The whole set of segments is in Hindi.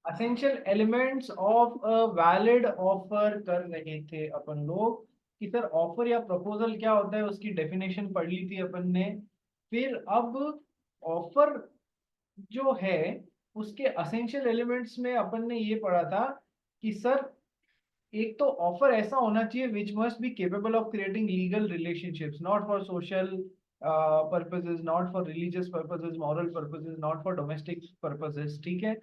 Essential elements of a valid offer कर रहे थे अपन लोग कि सर ऑफर या प्रपोजल क्या होता है, उसकी डेफिनेशन पढ़ ली थी अपन ने। फिर अब ऑफर जो है उसके असेंशियल एलिमेंट्स में अपन ने ये पढ़ा था कि सर एक तो ऑफर ऐसा होना चाहिए which must be capable of creating legal relationships, not for social purposes, not for religious purposes, moral purposes, not for domestic purposes. ठीक है।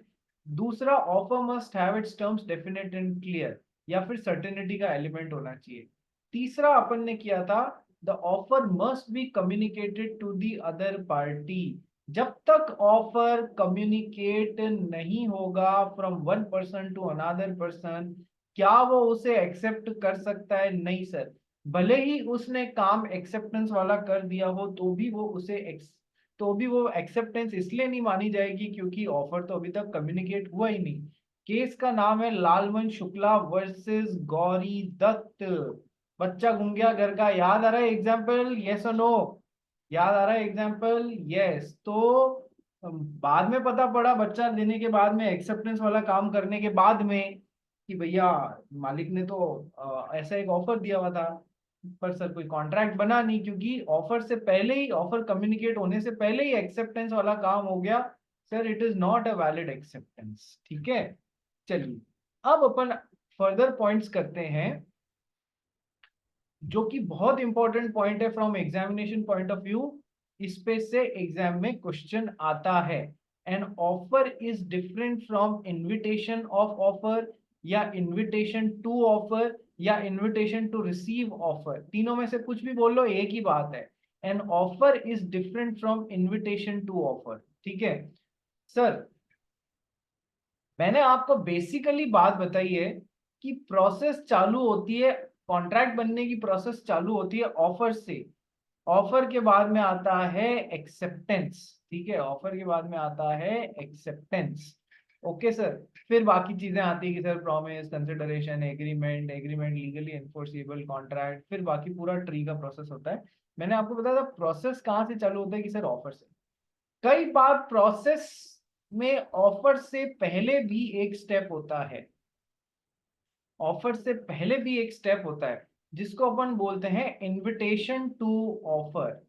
दूसरा, offer must have it's terms definite and clear, या फिर सर्टेनिटी का एलिमेंट होना चाहिए। तीसरा अपन ने किया था the offer must be communicated to the other party. जब तक ऑफर कम्युनिकेट नहीं होगा from one person to another person, क्या वो उसे एक्सेप्ट कर सकता है? नहीं सर। भले ही उसने काम एक्सेप्टेंस वाला कर दिया हो तो भी वो एक्सेप्टेंस इसलिए नहीं मानी जाएगी क्योंकि ऑफर तो अभी तक कम्युनिकेट हुआ ही नहीं। केस का नाम है लालवन शुक्ला वर्सेस गौरी दत्त। बच्चा घूम गया घर का, याद आ रहा है एग्जाम्पल? यस और नो? याद आ रहा है एग्जाम्पल? यस। तो बाद में पता पड़ा, बच्चा देने के बाद में, एक्सेप्टेंस वाला काम करने के बाद में, कि भैया मालिक ने तो ऐसा एक ऑफर दिया हुआ था, पर सर कोई कॉन्ट्रैक्ट बना नहीं क्योंकि ऑफर से पहले ही, ऑफर कम्युनिकेट होने से पहले ही एक्सेप्टेंस वाला काम हो गया। Sir it is not a valid acceptance. ठीक है। चलिए, अब अपन फर्दर पॉइंट्स करते हैं जो कि बहुत इंपॉर्टेंट पॉइंट है from examination point of view. इस पे से एग्जाम में क्वेश्चन आता है। An offer is different from invitation of offer, या इनविटेशन टू ऑफर, या इनविटेशन टू रिसीव ऑफर। तीनों में से कुछ भी बोल लो, एक ही बात है। An offer is different from invitation to offer. ठीक है सर। मैंने आपको बेसिकली बात बताई है कि प्रोसेस चालू होती है, कॉन्ट्रैक्ट बनने की प्रोसेस चालू होती है ऑफर से। ऑफर के बाद में आता है एक्सेप्टेंस। ठीक है, ऑफर के बाद में आता है एक्सेप्टेंस। Okay sir. फिर बाकी चीजें आती है कि sir promise, consideration, agreement, agreement legally enforceable, contract, फिर बाकी पूरा ट्री का प्रोसेस होता है। मैंने आपको बताया था प्रोसेस कहाँ से चालू होता है कि सर ऑफर से। कई बार प्रोसेस में ऑफर से पहले भी एक स्टेप होता है, ऑफर से पहले भी एक स्टेप होता है जिसको अपन बोलते हैं invitation to offer.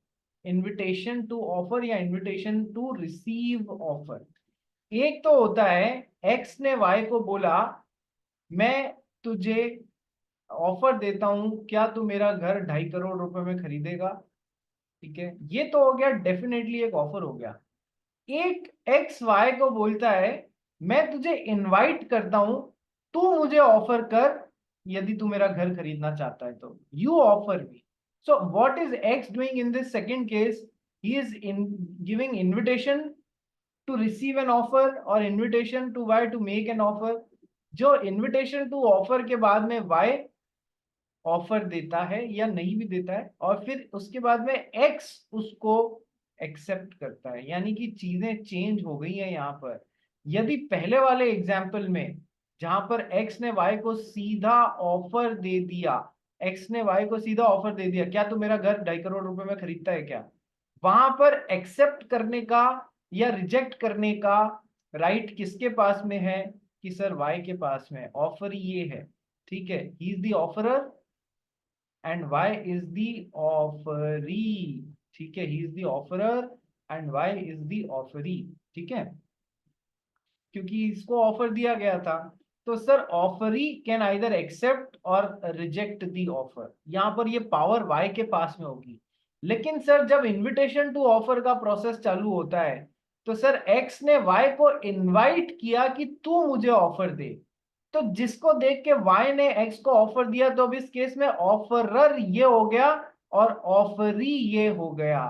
Invitation to offer या इनविटेशन टू रिसीव ऑफर। एक तो होता है एक्स ने वाई को बोला, मैं तुझे ऑफर देता हूं, क्या तू मेरा घर 2.5 करोड़ रुपए में खरीदेगा? ठीक है, ये तो हो गया, डेफिनेटली एक ऑफर हो गया। एक एक्स वाई को बोलता है, मैं तुझे इनवाइट करता हूं, तू मुझे ऑफर कर, यदि तू मेरा घर खरीदना चाहता है तो you offer me. So what is X doing in this second case? He is in giving invitation to receive an offer और invitation to why to make an offer. जो इनविटेशन टू ऑफर के बाद में वाई ऑफर देता है या नहीं भी देता है, और फिर उसके बाद में एक्स उसको एक्सेप्ट करता है, यानी कि चीजें चेंज हो गई हैं यहाँ पर। यदि पहले वाले एग्जाम्पल में जहां पर एक्स ने वाई को सीधा ऑफर दे दिया, एक्स ने वाई को सीधा ऑफर दे दिया, क्या तू मेरा घर 2.5 करोड़ रुपए में खरीदता है क्या, वहां पर एक्सेप्ट करने का या रिजेक्ट करने का राइट किसके पास में है? कि सर वाई के पास में। ऑफर ये है। ठीक है, he is the offeror and Y is the offeree. ठीक है, he is the offeror and Y is the offeree. ठीक है, क्योंकि इसको ऑफर दिया गया था। तो sir offeree can either accept और रिजेक्ट द ऑफर, यहां पर ये पावर वाई के पास में होगी। लेकिन सर जब इनविटेशन टू ऑफर का प्रोसेस चालू होता है, तो सर एक्स ने वाई को इनवाइट किया कि तू मुझे ऑफर दे। तो जिसको देख के वाई ने एक्स को ऑफर दिया, तो अब इस केस में ऑफरर ये हो गया और ऑफरी ये हो गया।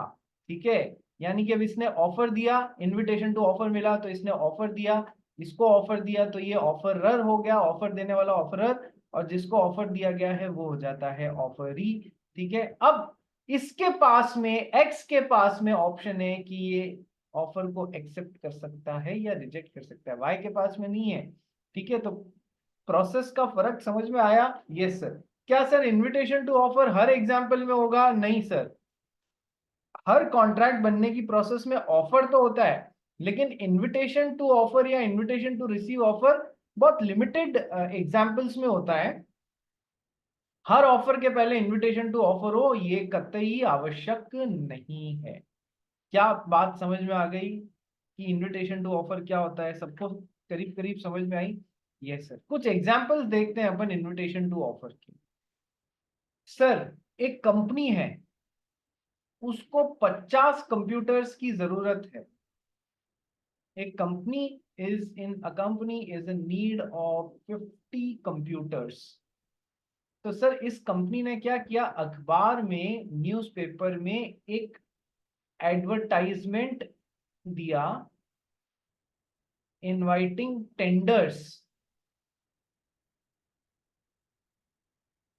ठीक है, यानी कि अब इसने ऑफर दिया, इनविटेशन टू ऑफर मिला तो इसने ऑफर दिया, इसको ऑफर दिया तो ये ऑफरर हो गया, ऑफर देने वाला ऑफरर, और जिसको ऑफर दिया गया है वो हो जाता है ऑफरी। ठीक है, अब इसके पास में, एक्स के पास में ऑप्शन है कि ये ऑफर को एक्सेप्ट कर सकता है या रिजेक्ट कर सकता है, वाई के पास में नहीं है। ठीक है, तो प्रोसेस का फर्क समझ में आया? Yes sir. क्या सर इनविटेशन टू ऑफर हर एग्जाम्पल में होगा? नहीं सर। हर कॉन्ट्रैक्ट बनने की प्रोसेस में ऑफर तो होता है, लेकिन इनविटेशन टू ऑफर या इनविटेशन टू रिसीव ऑफर बहुत लिमिटेड एग्जाम्पल्स में होता है। हर ऑफर के पहले इनविटेशन टू ऑफर हो ये कतई आवश्यक नहीं है। क्या बात समझ में आ गई कि इनविटेशन टू ऑफर क्या होता है? सबको करीब करीब समझ में आई? Yes sir. कुछ एग्जांपल्स देखते हैं अपन इनविटेशन टू ऑफर के। सर एक कंपनी है, उसको 50 कंप्यूटर्स की जरूरत है। एक company a company is in need of 50 computers। तो सर इस कंपनी ने क्या किया, अखबार में न्यूज़पेपर में एक एडवर्टाइजमेंट दिया, इनवाइटिंग टेंडर्स।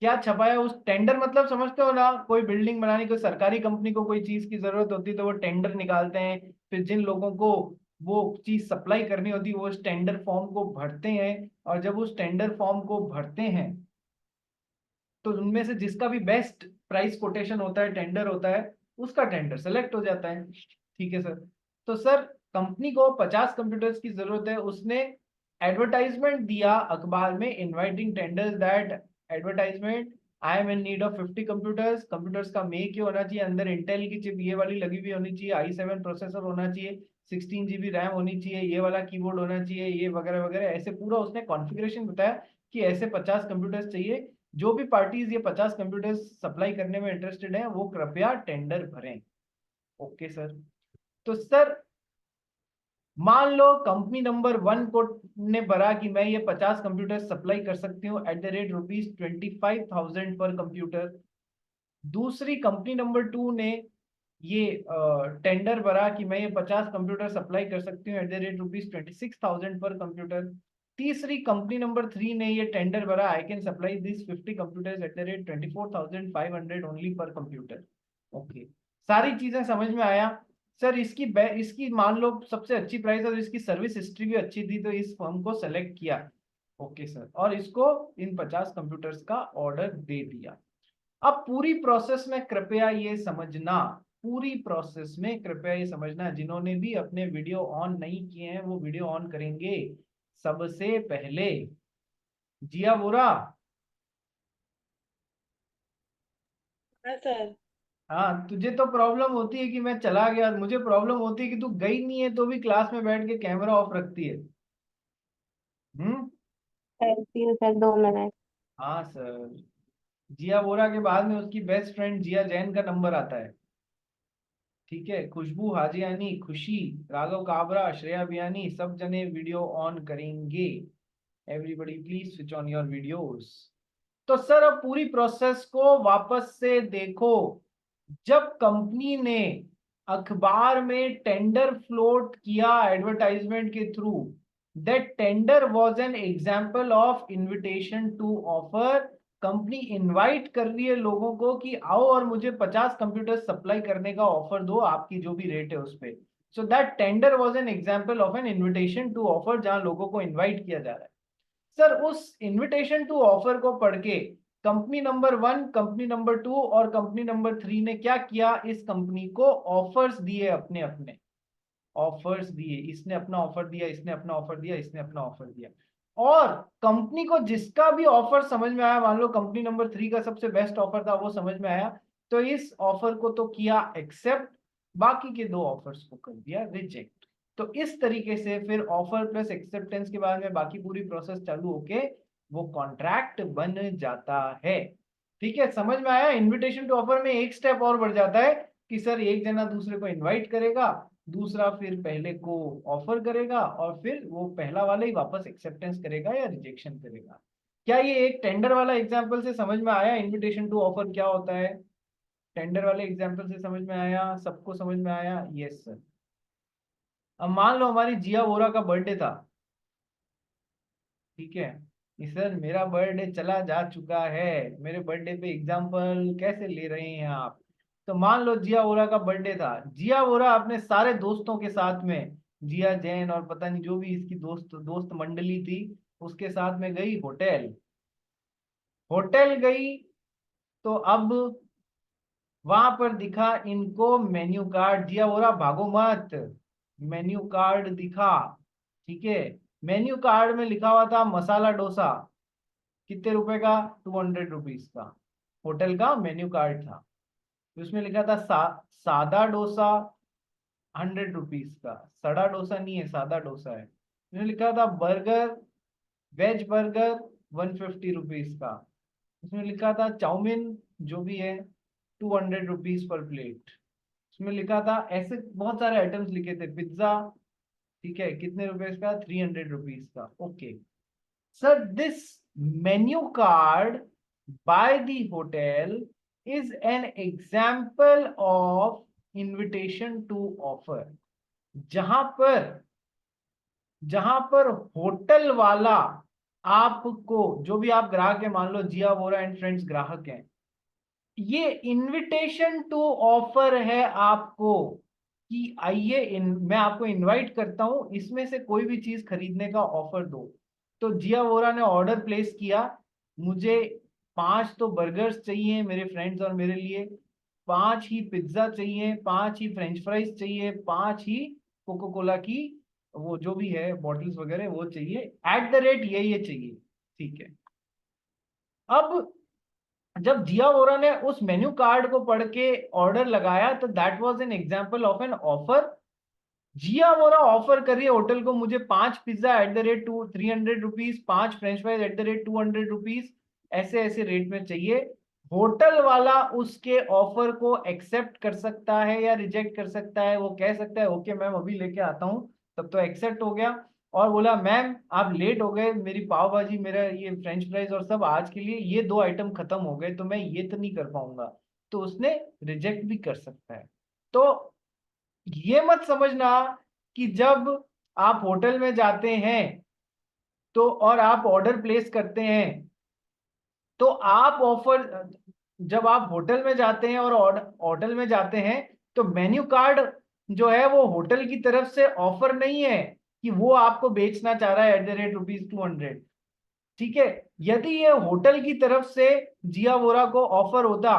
क्या छपाया उस टेंडर, मतलब समझते हो ना, कोई बिल्डिंग बनाने कोई सरकारी कंपनी को कोई चीज की जरूरत होती है तो वो टेंडर निकालते हैं, फिर जिन लोगों को वो चीज सप्लाई करनी होती है वो उस टेंडर फॉर्म को भरते हैं, और जब उस टेंडर फॉर्म को भरते हैं तो उनमें से जिसका भी बेस्ट प्राइस कोटेशन होता है, टेंडर होता है, उसका टेंडर सेलेक्ट हो जाता है। ठीक है सर। तो सर कंपनी को 50 कंप्यूटर्स की जरूरत है, उसने एडवर्टाइजमेंट दिया अखबार में, inviting tenders that advertisement, I am in need of 50 computers. Computers का मेक ये होना चाहिए, अंदर इंटेल की चिप ये वाली लगी हुई होनी चाहिए, i7 प्रोसेसर होना चाहिए, 16 GB रैम होनी चाहिए, ये वाला कीबोर्ड होना चाहिए, ये वगैरह वगैरह, ऐसे पूरा उसने कॉन्फ़िगरेशन बताया कि ऐसे 50 कंप्यूटर्स चाहिए। जो भी पार्टीज ये 50 कंप्यूटर्स सप्लाई करने में इंटरेस्टेड हैं वो कृपया टेंडर भरें। Okay sir. तो सर मान लो कंपनी नंबर 1 को ने भरा कि मैं ये 50 कंप्यूटर सप्लाई कर सकती हूँ एट द रेट ₹25,000 पर कंप्यूटर। दूसरी कंपनी नंबर 2 ने ये टेंडर भरा कि मैं ये 50 कंप्यूटर सप्लाई कर सकती हूँ एट द रेट ₹26,000 पर कंप्यूटर। तीसरी कंपनी नंबर 3 ने ये टेंडर भरा, I can supply this 50 computers eight the rate 24,500 only पर कंप्यूटर। ओके, सारी चीजें समझ में आया। सर इसकी मान लो सबसे अच्छी प्राइस और इसकी सर्विस हिस्ट्री भी अच्छी थी तो इस फर्म को सेलेक्ट किया। ओके सर, और इसको इन 50 कंप्यूटर्स का ऑर्डर दे दिया। अब पूरी प्रोसेस में कृपया ये समझना, पूरी प्रोसेस में कृपया ये समझना, जिन्होंने भी अपने वीडियो ऑन नहीं किए हैं वो वीडियो ऑन करेंगे। सबसे पहले जिया बोरा, हाँ सर। हाँ तुझे तो प्रॉब्लम होती है कि मैं चला गया, मुझे प्रॉब्लम होती है कि तू गई नहीं है तो भी क्लास में बैठ के कैमरा ऑफ रखती है। हम्म। करती हूँ सर, 2 मिनट। हाँ सर। जिया बोरा के बाद में उसकी बेस्ट फ्रेंड जिया जैन का नंबर आता है। ठीक है, खुशबू हाजियानी, खुशी, राघव काबरा, श्रेया बियानी, सब जने वीडियो ऑन करेंगे। Everybody please switch on your videos. तो सर अब पूरी प्रोसेस को वापस से देखो। जब कंपनी ने अखबार में टेंडर फ्लोट किया एडवर्टाइजमेंट के through, that tender was an example of invitation to offer. Company invite कर रही है लोगों को कि आओ और मुझे 50 कंप्यूटर सप्लाई करने का ऑफर दो, आपकी जो भी रेट है उस पे। So that tender was an example of an invitation to offer, जहां लोगों को इनवाइट किया जा रहा है। सर उस इनविटेशन टू ऑफर को पढ़ के कंपनी नंबर 1, कंपनी नंबर 2 और कंपनी नंबर 3 ने क्या किया, इस कंपनी को ऑफर्स दिए, अपने अपने ऑफर्स दिए। इसने अपना ऑफर दिया, इसने अपना ऑफर दिया, इसने अपना ऑफर दिया। और कंपनी को जिसका भी ऑफर समझ में आया, मान लो कंपनी नंबर 3 का सबसे बेस्ट ऑफर था वो समझ में आया, तो इस ऑफर को तो किया एक्सेप्ट, बाकी के 2 ऑफर्स को कर दिया रिजेक्ट। तो इस तरीके से फिर ऑफर प्लस एक्सेप्टेंस के बाद में बाकी पूरी प्रोसेस चालू होके वो कॉन्ट्रैक्ट बन जाता है। ठीक है, समझ में आया? इनविटेशन टू ऑफर में एक स्टेप और बढ़ जाता है कि सर एक जना दूसरे को इनवाइट करेगा, दूसरा फिर पहले को ऑफर करेगा, और फिर वो पहला वाला ही वापस एक्सेप्टेंस करेगा या रिजेक्शन करेगा। क्या ये एक टेंडर वाला एग्जांपल से समझ में आया इनविटेशन टू ऑफर क्या होता है? टेंडर वाले एग्जांपल से समझ में आया? सबको समझ में आया? Yes sir. अब मान लो हमारी जिया वोरा का बर्थडे था। ठीक है, कि सर मेरा बर्थडे चला जा चुका है, मेरे बर्थडे पे एग्जाम्पल कैसे ले रहे हैं आप? तो मान लो जिया वोरा का बर्थडे था, जिया वोरा अपने सारे दोस्तों के साथ में, जिया जैन और पता नहीं जो भी इसकी दोस्त दोस्त मंडली थी, उसके साथ में गई होटल। होटल गई तो अब वहां पर दिखा इनको मेन्यू कार्ड, जिया वोरा भागो मत, मेन्यू कार्ड दिखा, ठीक है। मेन्यू कार्ड में लिखा हुआ था मसाला डोसा, कितने रुपए का, 200 रुपीज का। होटल का मेन्यू कार्ड था, उसमें लिखा था सादा डोसा 100 रुपीज का। सड़ा डोसा नहीं है, सादा डोसा है। उसमें लिखा था बर्गर, वेज बर्गर 150 रुपीज का। उसमें लिखा था चाउमीन, जो भी है 200 रुपीज पर प्लेट। उसमें लिखा था, ऐसे बहुत सारे आइटम्स लिखे थे, पिज्जा, ठीक है, कितने रुपए का, 300 रुपीज का। Okay sir, this menu card by the hotel is an example of invitation to offer। जहां पर जहां पर होटल वाला आपको, जो भी आप ग्राहक है, मान लो जिया वोरा एंड फ्रेंड्स ग्राहक हैं, ये इनविटेशन टू ऑफर है आपको कि आइए, मैं आपको इनवाइट करता हूं, इसमें से कोई भी चीज खरीदने का ऑफर दो। तो जिया वोरा ने ऑर्डर प्लेस किया, मुझे 5 तो बर्गर्स चाहिए मेरे फ्रेंड्स और मेरे लिए, 5 ही पिज्जा चाहिए, 5 ही फ्रेंच फ्राइज चाहिए, 5 ही कोको कोला की वो जो भी है बॉटल्स वगैरह वो चाहिए, एट द रेट ये चाहिए, ठीक है। अब जब जिया वोरा ने उस मेन्यू कार्ड को पढ़ के ऑर्डर लगाया, तो that was an example of an offer. Zia Vora offer कर रही है होटल को, मुझे 5 pizza at the rate 300 rupees, 5 French fries at the rate 200 rupees, ऐसे ऐसे रेट में चाहिए। होटल वाला उसके ऑफर को एक्सेप्ट कर सकता है या रिजेक्ट कर सकता है। वो कह सकता है ओके मैम अभी लेके आता हूँ, तब तो एक्सेप्ट हो गया। और बोला मैम आप लेट हो गए, मेरी पाव भाजी, मेरा ये फ्रेंच फ्राइज और सब आज के लिए ये 2 आइटम खत्म हो गए, तो मैं ये तो नहीं कर पाऊंगा, तो उसने रिजेक्ट भी कर सकता है। तो ये मत समझना कि जब आप होटल में जाते हैं तो और आप ऑर्डर प्लेस करते हैं, तो आप ऑफर, जब आप होटल में जाते हैं और होटल में जाते हैं, तो मेन्यू कार्ड जो है वो होटल की तरफ से ऑफर नहीं है कि वो आपको बेचना चाह रहा है एट द रेट ₹200, ठीक है। यदि ये होटल की तरफ से जिया वोरा को ऑफर होता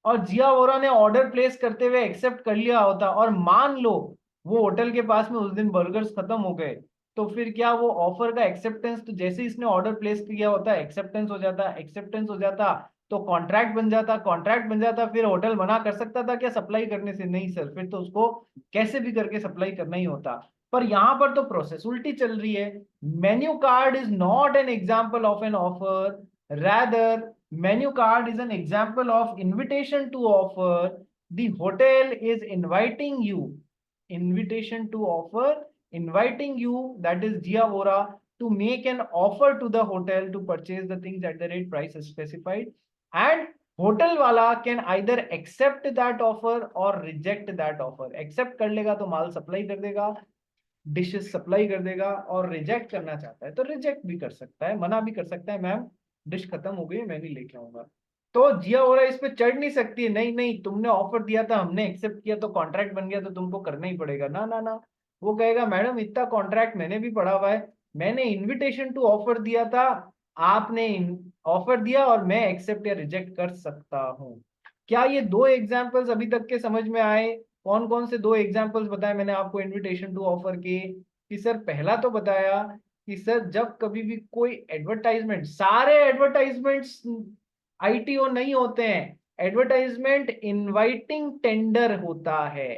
और जिया वोरा ने ऑर्डर प्लेस करते हुए एक्सेप्ट कर लिया होता, और मान लो वो होटल के पास में उस दिन बर्गर्स खत्म हो गए, तो फिर क्या वो ऑफर का एक्सेप्टेंस, तो जैसे ही इसने ऑर्डर प्लेस किया होता एक्सेप्टेंस हो जाता, एक्सेप्टेंस हो जाता तो कॉन्ट्रैक्ट बन जाता, कॉन्ट्रैक्ट बन जाता, फिर होटल मना कर सकता था क्या सप्लाई करने से? नहीं सर, फिर तो उसको कैसे भी करके सप्लाई करना ही होता। पर यहां पर तो प्रोसेस उल्टी चल रही है। Menu card is not N example of an offer, rather menu card is an example of invitation to offer. The hotel is inviting you, invitation to offer, inviting you, that is Jia Vora, to make an offer to the hotel to purchase the things at the rate price specified, and hotel वाला can either accept that offer और रिजेक्ट दैट ऑफर। एक्सेप्ट कर लेगा तो माल सप्लाई कर देगा, डिशेस सप्लाई कर देगा, और रिजेक्ट करना चाहता है तो रिजेक्ट भी कर सकता है, मना भी कर सकता है, मैम डिश खत्म हो गई है मैं नहीं लेके आऊंगा। तो जिया हो रहा है इस पे चढ़ नहीं सकती है, नहीं नहीं तुमने ऑफर दिया था, हमने एक्सेप्ट किया, तो कॉन्ट्रैक्ट बन गया तो तुमको करना ही पड़ेगा, ना ना ना। वो कहेगा मैडम इतना कॉन्ट्रैक्ट मैंने भी पढ़ा हुआ है, मैंने इन्विटेशन टू ऑफर दिया था, आपने ऑफर दिया और मैं एक्सेप्ट या रिजेक्ट कर सकता हूँ। क्या ये 2 एग्जाम्पल्स अभी तक के समझ में आए? कौन कौन से 2 एग्जाम्पल्स बताए मैंने आपको इनविटेशन टू ऑफर के? कि सर पहला तो बताया कि सर जब कभी भी कोई एडवर्टाइजमेंट, सारे एडवर्टाइजमेंट्स आईटीओ नहीं होते हैं, एडवर्टाइजमेंट इनवाइटिंग टेंडर होता है।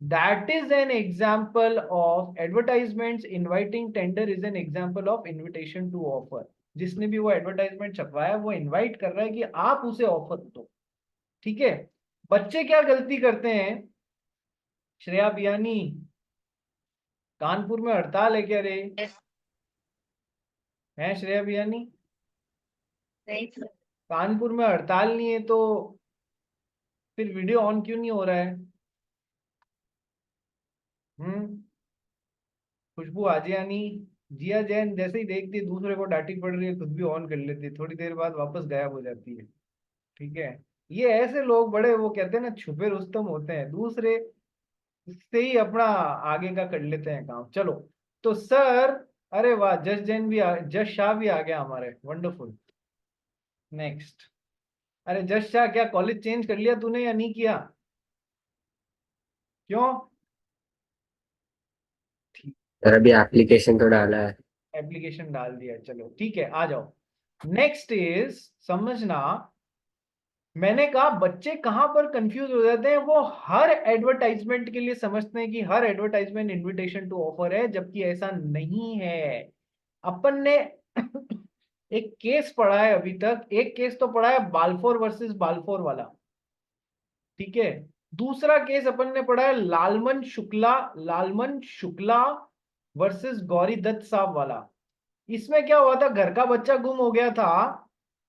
That is an example of advertisements inviting tender, is an example of invitation to offer. जिसने भी वो एडवर्टाइजमेंट छपवाया वो इनवाइट कर रहा है कि आप उसे ऑफर दो, ठीक है। बच्चे क्या गलती करते हैं, श्रेया बियानी, कानपुर में हड़ताल है क्या रे? है श्रेया बियानी? नहीं सर। कानपुर में हड़ताल नहीं है तो फिर वीडियो ऑन क्यों नहीं हो रहा है? हम्म। खुशबू आजियानी, जिया जैन जैसे ही देखती है दूसरे को डांटी पड़ रही है खुद भी ऑन कर लेती है, थोड़ी देर बाद वापस गायब हो जाती है, ठीक है। ये ऐसे लोग बड़े, वो कहते हैं ना छुपे रुस्तम होते हैं, दूसरे से ही अपना आगे का कर लेते हैं काम। चलो, तो सर, अरे वाह, जस शाह भी आ गया हमारे, वंडरफुल। नेक्स्ट। अरे जस शाह, क्या कॉलेज चेंज कर लिया तूने या नहीं किया? क्यों? सर अभी एप्लीकेशन तो डाला है। एप्लीकेशन डाल दिया, चलो ठीक है, आ जाओ। नेक्स्ट इज समझना, मैंने कहा बच्चे कहां पर कंफ्यूज हो जाते हैं, वो हर एडवर्टाइजमेंट के लिए समझते हैं कि हर एडवर्टाइजमेंट इनविटेशन टू ऑफर है, जबकि ऐसा नहीं है। अपन ने एक केस पढ़ा है अभी तक, एक केस तो पढ़ा है बाल्फोर वर्सेस बाल्फोर वाला, ठीक है। दूसरा केस अपन ने पढ़ा है लालमन शुक्ला वर्सेस गौरी दत्त साहब वाला। इसमें क्या हुआ था, घर का बच्चा गुम हो गया था,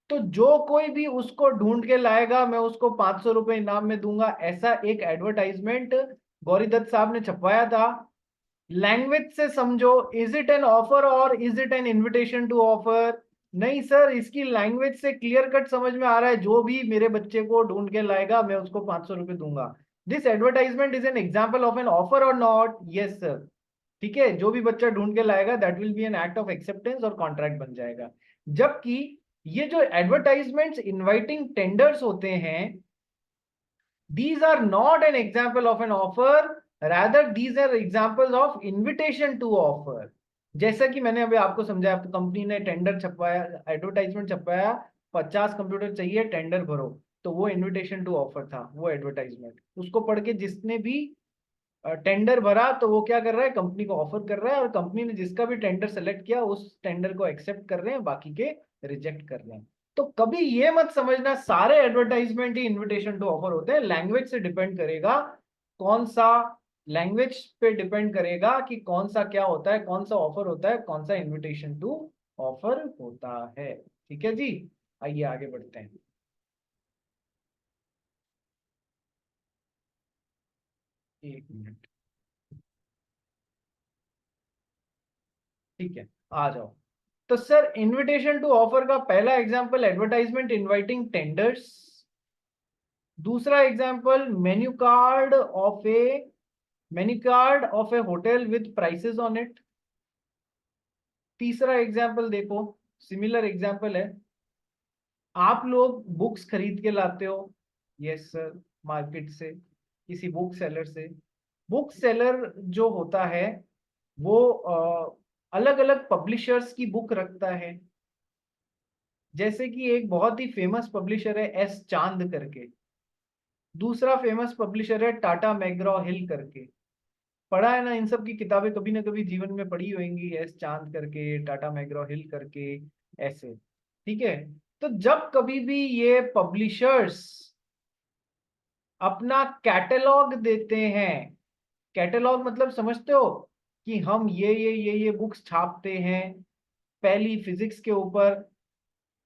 तो जो कोई भी उसको ढूंढ के लाएगा मैं उसको 500 रुपए इनाम में दूंगा, ऐसा एक एडवर्टाइजमेंट गौरी दत्त साहब ने छपवाया था। लैंग्वेज से समझो, इज इट एन ऑफर और is it an invitation to offer? नहीं सर, इसकी लैंग्वेज से क्लियर कट समझ में आ रहा है, जो भी मेरे बच्चे को ढूंढ के लाएगा मैं उसको 500 रुपए दूंगा। This advertisement is an example of an offer और नॉट? यस सर, ठीक है, जो भी बच्चा ढूंढ के लाएगा that will be an act of acceptance और कॉन्ट्रैक्ट बन जाएगा। जबकि ये जो एडवर्टाइजमेंट्स इनवाइटिंग टेंडर्स होते हैं, these are not an example of an offer, rather these are examples of invitation to offer। जैसा कि मैंने अभी आपको समझाया, आपको कंपनी ने टेंडर छपवाया, एडवर्टाइजमेंट छपवाया, 50 कंप्यूटर चाहिए, टेंडर भरो, तो वो इनविटेशन टू ऑफर था, वो एडवर्टाइजमेंट। उसको पढ़ के जिसने भी टेंडर भरा, तो वो क्या कर रहा है, कंपनी को ऑफर कर रहा है, और कंपनी ने जिसका भी टेंडर सेलेक्ट किया उस टेंडर को एक्सेप्ट कर रहे हैं, बाकी के रिजेक्ट कर रहे हैं। तो कभी ये मत समझना सारे एडवर्टाइजमेंट ही इनविटेशन टू ऑफर होते हैं, लैंग्वेज से डिपेंड करेगा कौन सा, लैंग्वेज पे डिपेंड करेगा कि कौन सा क्या होता है, कौन सा ऑफर होता है, कौन सा इनविटेशन टू ऑफर होता है। ठीक है जी, आइए आगे बढ़ते हैं। एक मिनट, ठीक है, आ जाओ। तो सर इनविटेशन टू ऑफर का पहला एग्जांपल एडवर्टाइजमेंट इनवाइटिंग टेंडर्स, दूसरा example menu card of A hotel with prices on it. तीसरा एग्जांपल देखो, सिमिलर एग्जांपल है, आप लोग बुक्स खरीद के लाते हो, यस सर, मार्केट से, किसी बुक सेलर से। बुक सेलर जो होता है वो अलग अलग पब्लिशर्स की बुक रखता है, जैसे कि एक बहुत ही फेमस पब्लिशर है एस चांद करके, दूसरा फेमस पब्लिशर है टाटा मैग्रॉ हिल करके। पढ़ा है ना, इन सब की किताबें कभी ना कभी जीवन में पढ़ी होंगी, एस चांद करके, टाटा मैग्रॉ हिल करके, ऐसे, ठीक है। तो जब कभी भी ये पब्लिशर्स अपना कैटलॉग देते हैं, कैटलॉग मतलब समझते हो कि हम ये बुक्स छापते हैं, पहली फिजिक्स के ऊपर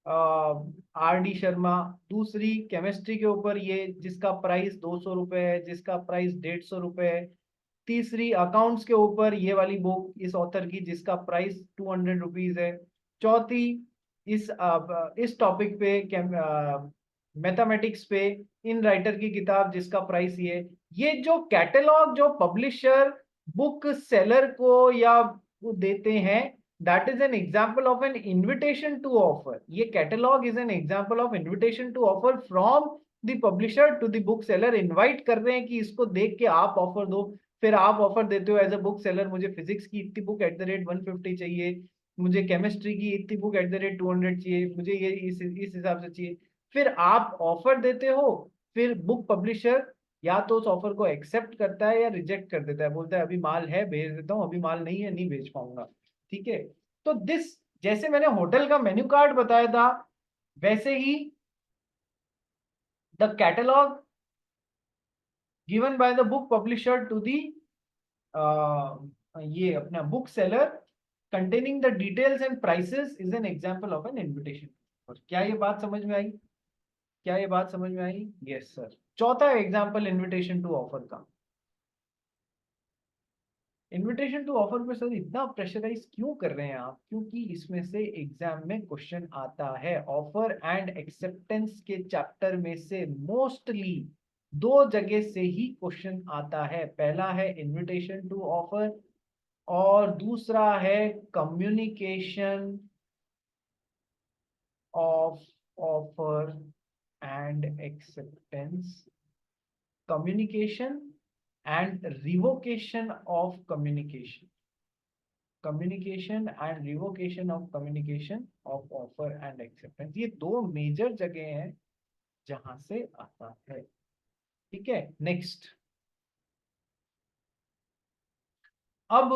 आर डी शर्मा, दूसरी केमिस्ट्री के ऊपर ये जिसका प्राइस 200 रुपए है, जिसका प्राइस 150 रुपए है, तीसरी अकाउंट्स के ऊपर ये वाली बुक इस ऑथर की जिसका प्राइस 200 रुपीज है, चौथी इस टॉपिक पे मैथमेटिक्स पे इन राइटर की किताब जिसका प्राइस ये जो कैटलॉग जो पब्लिशर बुक सेलर को या वो देते हैं, that is an example of an invitation to offer। ये catalogue is an example of invitation to offer from the publisher to the book seller। Invite कर रहे हैं कि इसको देख के आप ऑफर दो, फिर आप ऑफर देते हो एज अ बुक सेलर, मुझे फिजिक्स की इतनी बुक एट द रेट 150 चाहिए, मुझे केमिस्ट्री की इतनी बुक एट द रेट 200 चाहिए, मुझे ये इस हिसाब से चाहिए, फिर आप ऑफर देते हो, फिर बुक पब्लिशर या तो उस ऑफर को एक्सेप्ट करता है या रिजेक्ट कर देता है, बोलता है अभी माल है भेज देता हूँ, अभी माल नहीं है नहीं भेज पाऊंगा, ठीक है। तो दिस, जैसे मैंने होटल का मेन्यू कार्ड बताया था, वैसे ही the catalogue given by the book publisher to the ये अपना book seller containing the details and prices is an example of an invitation. और क्या ये बात समझ में आई, क्या ये बात समझ में आई? Yes sir. चौथा एग्जांपल इनविटेशन टू ऑफर का, इनविटेशन टू ऑफर पे सर इतना प्रेशराइज क्यों कर रहे हैं आप? क्योंकि इसमें से एग्जाम में क्वेश्चन आता है, ऑफर एंड एक्सेप्टेंस के चैप्टर में से मोस्टली दो जगह से ही क्वेश्चन आता है, पहला है इनविटेशन टू ऑफर और दूसरा है communication of offer and acceptance, communication and revocation of communication. Communication and revocation of communication of offer and acceptance. ये दो मेजर जगह हैं जहां से आता है। ठीक है, नेक्स्ट। अब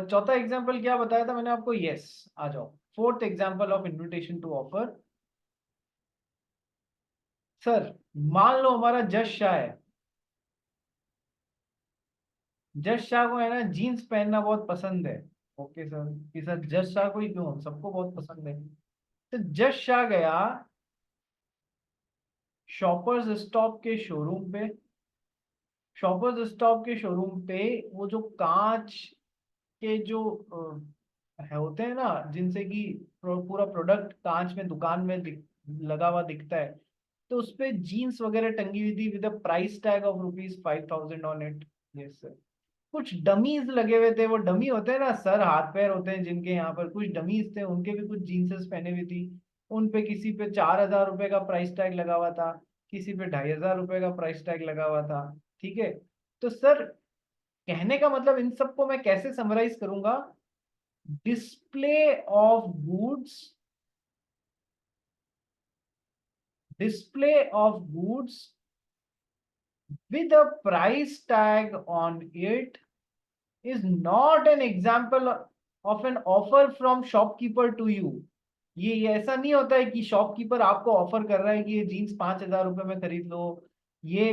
चौथा एग्जांपल क्या बताया था मैंने आपको? यस, आ जाओ। Fourth example of invitation to offer. Sir मान लो हमारा जश शाह है। जश शाह को है ना जीन्स पहनना बहुत पसंद है। ओके सर, कि सर जश शाह को ही क्यों, सबको बहुत पसंद है। तो जश शाह गया शॉपर्स स्टॉप के शोरूम पे। शॉपर्स स्टॉप के शोरूम पे वो जो कांच के जो होते हैं ना, जिनसे कि पूरा प्रोडक्ट कांच में दुकान में लगा हुआ दिखता है, तो उस पे जीन्स वगैरह टंगी हुई थी with price tag of ₹5,000 on it. Yes sir. कुछ डमीज लगे हुए थे। वो डमी होते हैं ना, सर हाथ पैर होते हैं जिनके, यहाँ पर कुछ डमीज थे, उनके भी कुछ जीन्सेस पहने हुई थी। उन पे किसी पे 4,000 रुपए का प्राइस टैग लगा हुआ था, किसी पे 2,500 रुपए का प्राइस टैग लगा हुआ था। ठीक है, तो सर कहने का मतलब इन सबको मैं कैसे समराइज करूंगा? Display of goods, display of goods with a price tag on it is not an example of an offer from shopkeeper to you। ये ऐसा नहीं होता है कि शॉपकीपर आपको ऑफर कर रहा है कि ये जीन्स 5,000 रुपए में खरीद लो। ये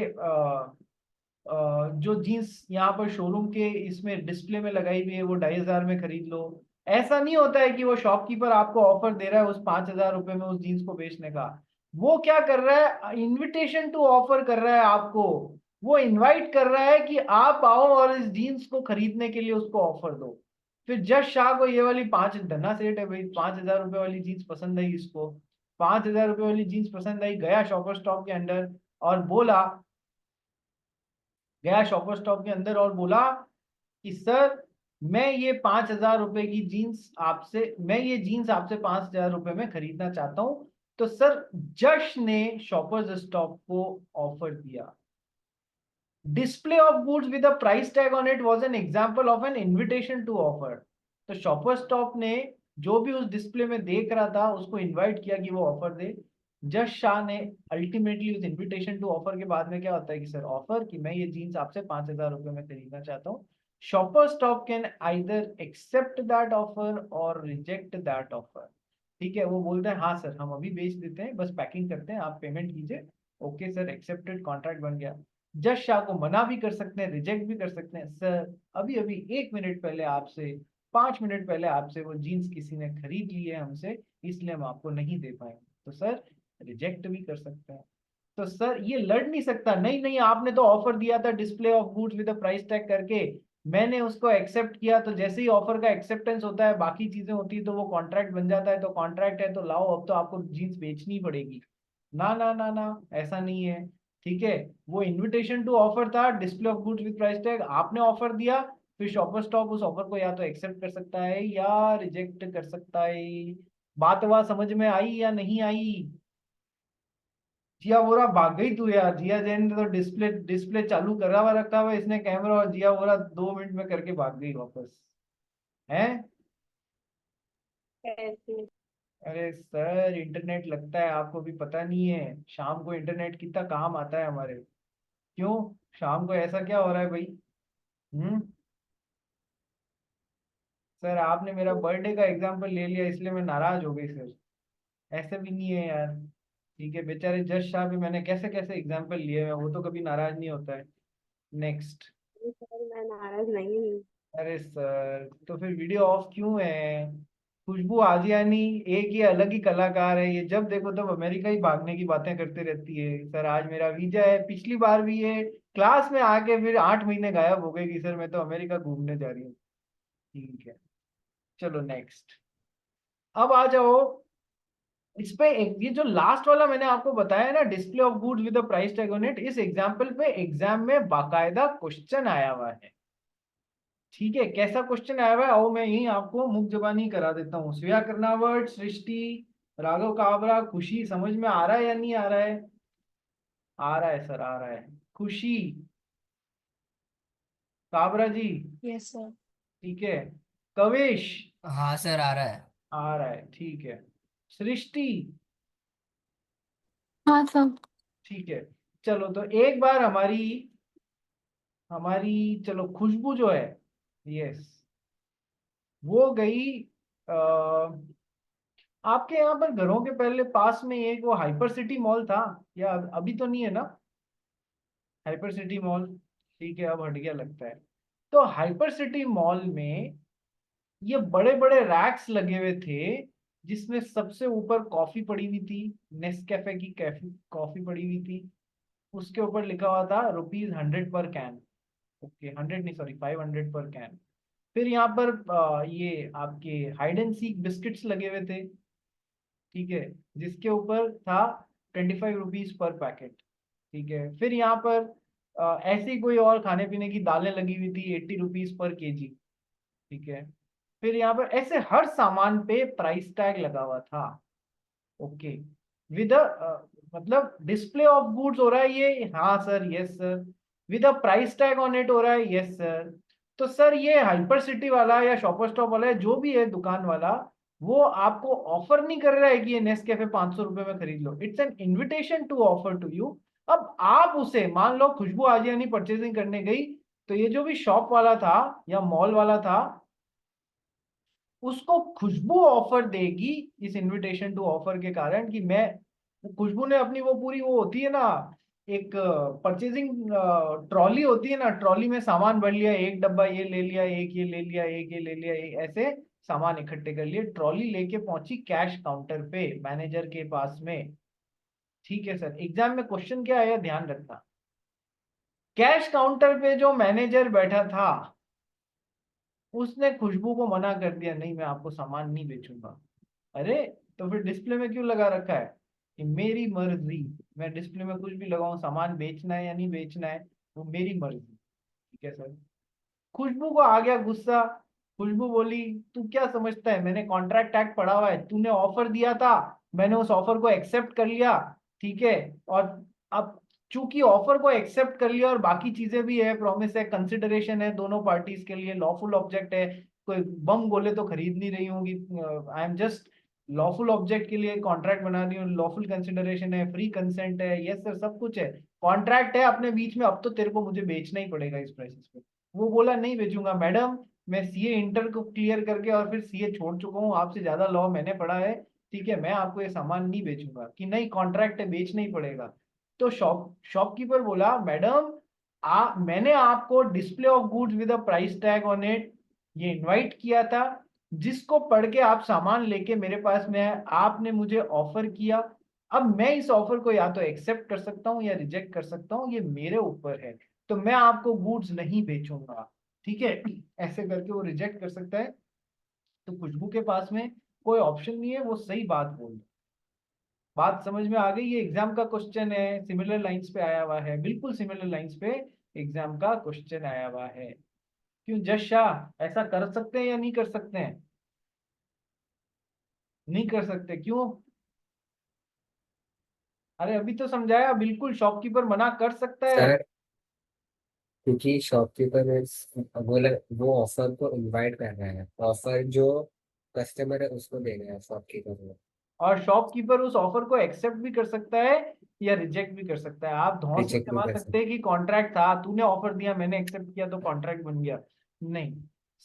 जो जीन्स यहाँ पर शोरूम के इसमें डिस्प्ले में लगाई हुई है वो 2,500 में खरीद लो। ऐसा नहीं होता है कि वो शॉपकीपर आपको ऑफर दे रहा है उस 5,000 रुपए में उस जीन्स को बेचने का। वो क्या कर रहा है? इनविटेशन टू ऑफर कर रहा है आपको। वो इनवाइट कर रहा है कि आप आओ और इस जीन्स को खरीदने के लिए उसको ऑफर दो। फिर जश शाह को ये वाली पांच धन्ना सेठ है भाई, 5,000 रुपए वाली जीन्स पसंद आई इसको। 5,000 रुपए वाली जीन्स पसंद आई, गया शॉपर स्टॉप के अंदर और बोला, गया शॉपर स्टॉप के अंदर और बोला कि सर मैं ये 5,000 रुपए की जीन्स आपसे, मैं ये जीन्स आपसे 5,000 रुपए में खरीदना चाहता हूं। तो सर जश ने शॉपर्स स्टॉप को ऑफर दिया। Display of goods with a price tag on it was an example of an invitation to offer. तो शॉपर स्टॉप ने जो भी उस डिस्प्ले में देख रहा था उसको इनवाइट किया कि वो ऑफर दे। जश शाह ने अल्टीमेटली उस इनविटेशन टू ऑफर के बाद में क्या होता है कि सर ऑफर कि मैं ये जीन्स आपसे 5,000 रुपए में खरीदना चाहता हूँ। Shopper Stop can either accept that offer और रिजेक्ट दैट ऑफर। ठीक है, वो बोलते हैं हाँ सर हम अभी बेच देते हैं, बस पैकिंग करते हैं, आप पेमेंट कीजिए। ओके सर, एक्सेप्टेड, कॉन्ट्रैक्ट बन गया। जज शाह को मना भी कर सकते हैं, रिजेक्ट भी कर सकते हैं। सर अभी अभी 1 मिनट पहले आपसे, 5 मिनट पहले आपसे वो जीन्स किसी ने खरीद ली है हमसे, इसलिए हम आपको नहीं दे पाएंगे। तो सर रिजेक्ट भी कर सकते हैं। तो सर ये लड़ नहीं सकता, नहीं नहीं आपने तो ऑफर दिया था display of goods with price tag करके, मैंने उसको एक्सेप्ट किया। तो जैसे ही ऑफर का एक्सेप्टेंस होता है, बाकी चीजें होती है, तो वो कॉन्ट्रैक्ट बन जाता है। तो कॉन्ट्रैक्ट है तो लाओ, अब तो आपको जीन्स बेचनी पड़ेगी। ना ना ना ना, ऐसा नहीं है। ठीक है, वो इनविटेशन टू ऑफर था, display of goods with price tag, आपने ऑफर दिया। फिर शॉपर स्टॉप उस ऑफर को या तो एक्सेप्ट कर सकता है या रिजेक्ट कर सकता है। बात बात समझ में आई या नहीं आई? जिया वोरा भाग गई तू यार। जिया जैन ने तो डिस्प्ले डिस्प्ले चालू करा हुआ रखा हुआ इसने कैमरा, और जिया वोरा 2 मिनट में करके भाग गई वापस। है? ऐसे। अरे सर इंटरनेट लगता है, आपको भी पता नहीं है शाम को इंटरनेट कितना काम आता है हमारे। क्यों? शाम को ऐसा क्या हो रहा है भाई? हम्म। सर आपने मेरा बर्थडे का एग्जाम्पल ले लिया इसलिए मैं नाराज हो गई सर। ऐसे भी नहीं है यार। ठीक है, बेचारे जज शाह भी मैंने कैसे कैसे एग्जाम्पल लिए हैं, वो तो कभी नाराज नहीं होता है। नेक्स्ट। सर मैं नाराज नहीं हूँ। अरे सर तो फिर वीडियो ऑफ क्यों है? खुशबू आजियानी एक ये अलग ही कलाकार है, ये जब देखो तब अमेरिका ही भागने की बातें करती रहती है। सर आज मेरा वीजा है, पिछली बार भी ये क्लास में आके फिर 8 महीने गायब हो गई कि सर मैं तो अमेरिका घूमने जा रही हूँ। ठीक है, चलो नेक्स्ट। अब आ जाओ इस पे। ये जो लास्ट वाला मैंने आपको बताया ना, display of goods with price tag on it, इस एग्जाम्पल पे एग्जाम में बाकायदा क्वेश्चन आया हुआ है। ठीक है, कैसा क्वेश्चन आया हुआ है आओ मैं यही आपको मुख जबानी करा देता हूँ। श्रेया कर्नावट, सृष्टि, राघव काबरा, खुशी, समझ में आ रहा है या नहीं आ रहा है? आ रहा है सर, आ रहा है। खुशी, काबरा जी, यस सर। ठीक है। कविश, हाँ सर, आ रहा है। आ रहा है, ठीक है। सृष्टि, हाँ सर। ठीक है। चलो तो एक बार हमारी हमारी चलो खुशबू जो है, यस, वो गई। आपके यहाँ पर घरों के पहले पास में एक वो हाइपर सिटी मॉल था, या अभी तो नहीं है ना हाइपर सिटी मॉल? ठीक है, अब हट गया लगता है। तो हाइपर सिटी मॉल में ये बड़े बड़े रैक्स लगे हुए थे, जिसमें सबसे ऊपर कॉफी पड़ी हुई थी, नेस्कैफे की कैफी कॉफी पड़ी हुई थी। उसके ऊपर लिखा हुआ था ₹100 पर कैन। ओके, 100 नहीं, सॉरी, 500 पर कैन। फिर यहाँ पर ये आपके हाइड एंड सीक बिस्किट्स लगे हुए थे, ठीक है, जिसके ऊपर था ₹25 पर पैकेट। ठीक है, फिर यहाँ पर ऐसी कोई और खाने पीने की दालें लगी हुई थी, ₹80 पर केजी। ठीक है, फिर यहाँ पर ऐसे हर सामान पे प्राइस टैग लगा हुआ था। ओके, विद मतलब डिस्प्ले ऑफ गुड्स हो रहा है ये, हाँ sir, yes sir. With a price tag on it हो रहा है, यस सर। तो सर ये हाइपर सिटी वाला या शॉपर स्टॉप वाला, जो भी है दुकान वाला, वो आपको ऑफर नहीं कर रहा है कि ये नेस्कैफे ₹500 में खरीद लो। It's an invitation to offer to you. अब आप उसे, मान लो खुशबू आज यानी परचेजिंग करने गई, तो ये जो भी शॉप वाला था या मॉल वाला था, उसको खुशबू ऑफर देगी इस इनविटेशन टू ऑफर के कारण, कि मैं, खुशबू ने अपनी वो पूरी, वो होती है ना, एक परचेजिंग ट्रॉली होती है ना, ट्रॉली में सामान भर लिया, एक डब्बा ये ले लिया, एक ये ले लिया, एक ये ले लिया, ऐसे सामान इकट्ठे कर लिए, ट्रॉली लेके पहुंची कैश काउंटर पे मैनेजर के पास में। ठीक है सर, एग्जाम में क्वेश्चन क्या आया ध्यान रखना। कैश काउंटर पे जो मैनेजर बैठा था, उसने खुशबू को मना कर दिया, नहीं मैं आपको सामान नहीं बेचूंगा। अरे, तो फिर डिस्प्ले में क्यों लगा रखा है कि मेरी मर्जी, मैं डिस्प्ले में कुछ भी लगाऊं, सामान बेचना है या नहीं बेचना है वो मेरी मर्जी। ठीक है सर। खुशबू को आ गया गुस्सा। खुशबू बोली, तू क्या समझता है, मैंने कॉन्ट्रैक्ट एक्ट पढ़ा हुआ है, तूने ऑफर दिया था, मैंने उस ऑफर को एक्सेप्ट कर लिया। ठीक है, और अब चूंकि ऑफर को एक्सेप्ट कर लिया और बाकी चीजें भी है, प्रॉमिस है, कंसिडरेशन है दोनों पार्टीज के लिए, लॉफुल ऑब्जेक्ट है, कोई बम गोले तो खरीद नहीं रही होंगी, I am just lawful object के लिए कॉन्ट्रैक्ट बना रही हूँ, लॉफुल कंसिडरेशन है, फ्री कंसेंट है, यस सर, सब कुछ है, कॉन्ट्रैक्ट है अपने बीच में, अब तो तेरे को मुझे बेचना ही पड़ेगा इस प्राइस पे। वो बोला, नहीं बेचूंगा मैडम, मैं सीए इंटर को क्लियर करके और फिर सीए छोड़ चुका हूँ, आपसे ज्यादा लॉ मैंने पढ़ा है। ठीक है, मैं आपको ये सामान नहीं बेचूंगा, कि नहीं कॉन्ट्रैक्ट है, बेचना ही पड़ेगा। तो शॉपकीपर बोला, मैडम, मैंने आपको display of goods with a price tag on it ये इनवाइट किया था, जिसको पढ़ के आप सामान लेके मेरे पास में आए, आपने मुझे ऑफर किया। अब मैं इस ऑफर को या तो एक्सेप्ट कर सकता हूँ या रिजेक्ट कर सकता हूँ, ये मेरे ऊपर है, तो मैं आपको गुड्स नहीं बेचूंगा। ठीक है, ऐसे करके वो रिजेक्ट कर सकता है। तो खुशबू के पास में कोई ऑप्शन नहीं है, वो सही बात बोल रही। बात समझ में आ गई? ये एग्जाम का क्वेश्चन है, सिमिलर लाइंस पे आया हुआ है, बिल्कुल सिमिलर लाइंस पे एग्जाम का क्वेश्चन आया हुआ है। क्यों जश शाह, ऐसा कर सकते हैं या नहीं कर सकते हैं? नहीं कर सकते, क्यों? अरे अभी तो समझाया, बिल्कुल शॉपकीपर मना कर सकता है। सर, क्योंकि शॉपकीपर वो ऑफर को इनवाइट कर रहा है, ऑफर जो कस्टमर है उसको दे रहा है शॉपकीपर को। और शॉपकीपर उस ऑफर को एक्सेप्ट भी कर सकता है या रिजेक्ट भी कर सकता है। आप धौंस नहीं रिजेक्ट भी जमा कर सकते सकते। कि कॉन्ट्रैक्ट था, तूने ऑफर दिया, मैंने एक्सेप्ट किया, तो कॉन्ट्रैक्ट बन गया। नहीं,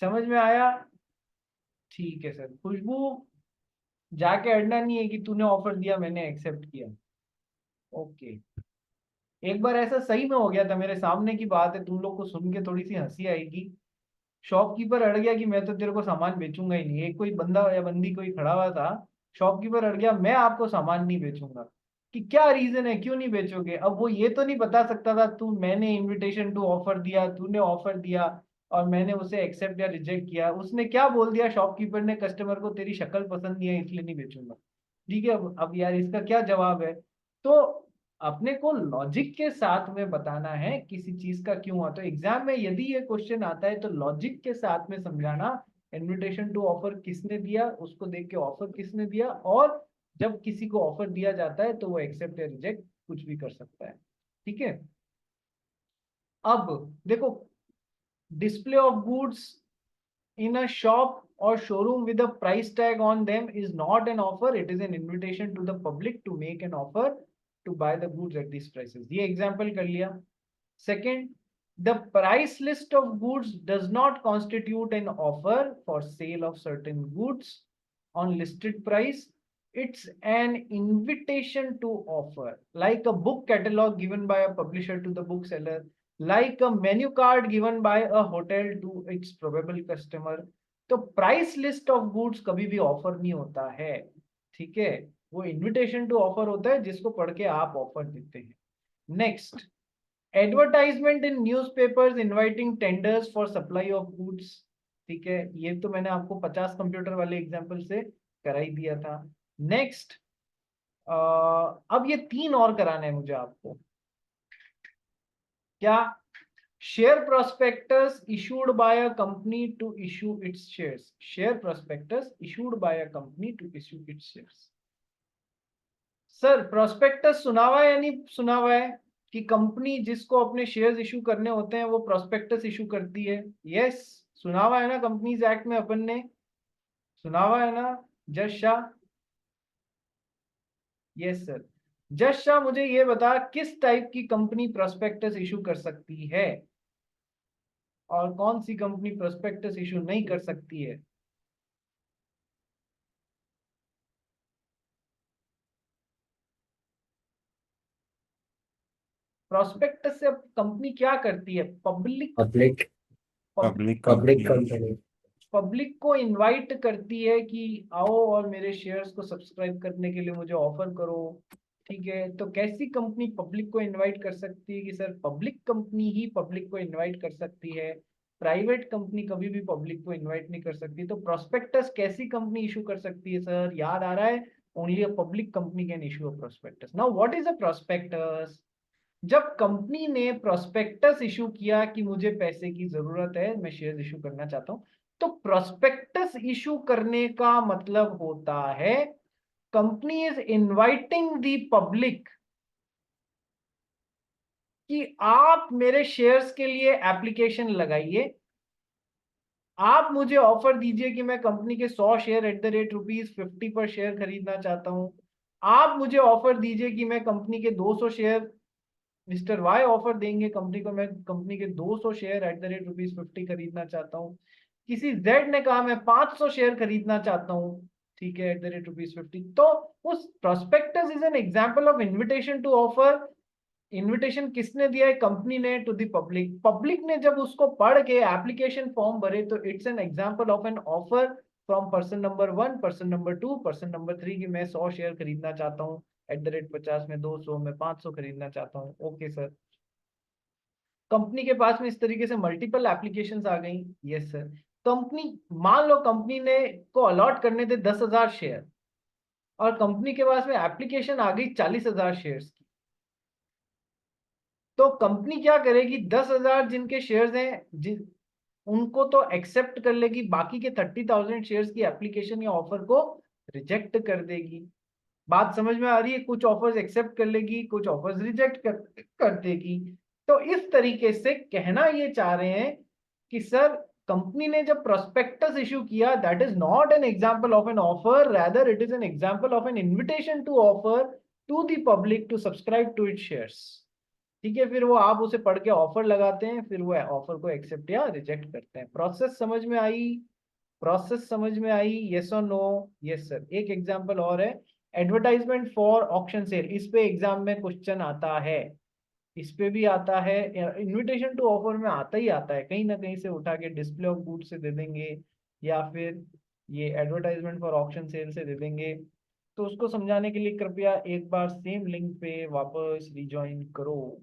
समझ में आया? ठीक है सर। खुशबू, जाके अड़ना नहीं है कि तूने ऑफर दिया, मैंने एक्सेप्ट किया। ओके, एक बार ऐसा सही में हो गया था, मेरे सामने की बात है, तुम लोग को सुन के थोड़ी सी हंसी आएगी। शॉपकीपर अड़ गया कि मैं तो तेरे को सामान बेचूंगा ही नहीं, एक कोई बंदा या बंदी कोई खड़ा हुआ था, शॉपकीपर अड़ गया, मैं आपको सामान नहीं बेचूंगा। कि क्या रीजन है, क्यों नहीं बेचोगे? अब वो ये तो नहीं बता सकता था, तू, मैंने इनविटेशन टू ऑफर दिया, तूने ऑफर दिया और मैंने उसे एक्सेप्ट या रिजेक्ट किया। उसने क्या बोल दिया शॉपकीपर ने कस्टमर को, तेरी शक्ल पसंद नहीं है इसलिए नहीं बेचूंगा। ठीक है, अब यार इसका क्या जवाब है? तो अपने को लॉजिक के साथ में बताना है किसी चीज का क्यों हुआ। तो एग्जाम में यदि ये क्वेश्चन आता है तो लॉजिक के साथ में समझाना, इनविटेशन टू ऑफर किसने दिया, उसको देख के ऑफर किसने दिया, और जब किसी को ऑफर दिया जाता है तो वो एक्सेप्ट या रिजेक्ट कुछ भी कर सकता है। ठीक है, अब देखो, display of goods in a shop or showroom with a price tag on them is not an offer, it is an invitation to the public to make an offer to buy the goods at these prices. ये example कर लिया. Second, the price list of goods does not constitute an offer for sale of certain goods on listed price. It's an invitation to offer, like a book catalog given by a publisher to the bookseller, like a menu card given by a hotel to its probable customer. तो प्राइस लिस्ट ऑफ गुड्स कभी भी ऑफर नहीं होता है, ठीक है, वो इन्विटेशन टू ऑफर होता है जिसको पढ़ के आप ऑफर देते हैं. Next, advertisement in newspapers inviting tenders for supply of goods. ठीक है, ये तो मैंने आपको 50 कंप्यूटर वाले एग्जांपल से करा ही दिया था. नेक्स्ट, अब ये 3 और कराने हैं मुझे आपको. क्या? Share prospectus issued by a company to issue its shares. Share prospectus issued by a company to issue its shares. Sir prospectus सुना हुआ है या नहीं सुना हुआ है कि कंपनी जिसको अपने शेयर्स इशू करने होते हैं वो प्रोस्पेक्टस इशू करती है? यस, सुना हुआ है ना, कंपनीज एक्ट में अपन ने सुना हुआ है ना. जज शाह. Yes sir. जज शाह, मुझे ये बता किस टाइप की कंपनी प्रोस्पेक्टस इशू कर सकती है और कौन सी कंपनी प्रोस्पेक्टस इशू नहीं कर सकती है? प्रोस्पेक्टस से कंपनी क्या करती है? पब्लिक पब्लिक कंपनी पब्लिक को इनवाइट करती है कि आओ और मेरे शेयर्स को सब्सक्राइब करने के लिए मुझे ऑफर करो. ठीक है, तो कैसी कंपनी पब्लिक को इनवाइट कर सकती है? कि सर पब्लिक कंपनी ही पब्लिक को इनवाइट कर सकती है, प्राइवेट कंपनी कभी भी पब्लिक को इनवाइट नहीं कर सकती. तो प्रोस्पेक्टस कैसी कंपनी इशू कर सकती है? सर याद आ रहा है, only a public company can issue a prospectus. Now what is a prospectus? जब कंपनी ने प्रोस्पेक्टस इशू किया कि मुझे पैसे की जरूरत है, मैं शेयर इशू करना चाहता हूं, तो प्रोस्पेक्टस इशू करने का मतलब होता है company is inviting the public कि आप मेरे शेयर्स के लिए एप्लीकेशन लगाइए, आप मुझे ऑफर दीजिए कि मैं कंपनी के 100 शेयर एट द रेट ₹50 पर शेयर खरीदना चाहता हूं. आप मुझे ऑफर दीजिए कि मैं कंपनी के 200 शेयर, मिस्टर वाई ऑफर देंगे कंपनी को, मैं कंपनी के 200 शेयर एट द रेट ₹50 खरीदना चाहता हूँ. किसी जेड ने कहा मैं 500 शेयर खरीदना चाहता हूँ, ठीक है, एट द रेट ₹50. तो उस prospectus is an example of invitation to offer. Invitation किसने दिया है? कंपनी ने, टू द पब्लिक. पब्लिक ने जब उसको पढ़ के एप्लीकेशन फॉर्म भरे तो it's an example of an offer from person number 1, person number 2, person number 3 की मैं 100 शेयर खरीदना चाहता हूँ एट द रेट 50 में, 200 में, 500 खरीदना चाहता हूँ. Okay sir. कंपनी के पास में इस तरीके से मल्टीपल एप्लीकेशंस आ गई. Yes sir. कंपनी, मान लो कंपनी ने को अलॉट करने थे 10,000 शेयर और कंपनी के पास में एप्लीकेशन आ गई 40,000 शेयर्स की. तो कंपनी क्या करेगी? 10,000 जिनके शेयर्स हैं उनको तो एक्सेप्ट कर लेगी, बाकी के 30,000 शेयर्स की एप्लीकेशन या ऑफर को रिजेक्ट कर देगी. बात समझ में आ रही है? कुछ ऑफर्स एक्सेप्ट कर लेगी, कुछ ऑफर्स रिजेक्ट कर देगी. तो इस तरीके से कहना ये चाह रहे हैं कि सर कंपनी ने जब प्रोस्पेक्टस इशू किया, that is not an example of an offer, rather it is an example of an invitation to offer to the public to subscribe to it shares. ठीक है, फिर वो आप उसे पढ़ के ऑफर लगाते हैं, फिर वो ऑफर को एक्सेप्ट या रिजेक्ट करते हैं. प्रोसेस समझ में आई? प्रोसेस समझ में आई? यस और नो? Yes sir. एक एग्जांपल और है, एडवर्टाइजमेंट फॉर ऑक्शन सेल. इस पे एग्जाम में क्वेश्चन आता है, इस पे भी आता है, इनविटेशन टू ऑफर में आता ही आता है, कहीं ना कहीं से उठा के डिस्प्ले ऑफ गुड्स से दे देंगे या फिर ये एडवर्टाइजमेंट फॉर ऑक्शन सेल से दे देंगे. तो उसको समझाने के लिए कृपया एक बार सेम लिंक पे वापस रिज्वाइन करो.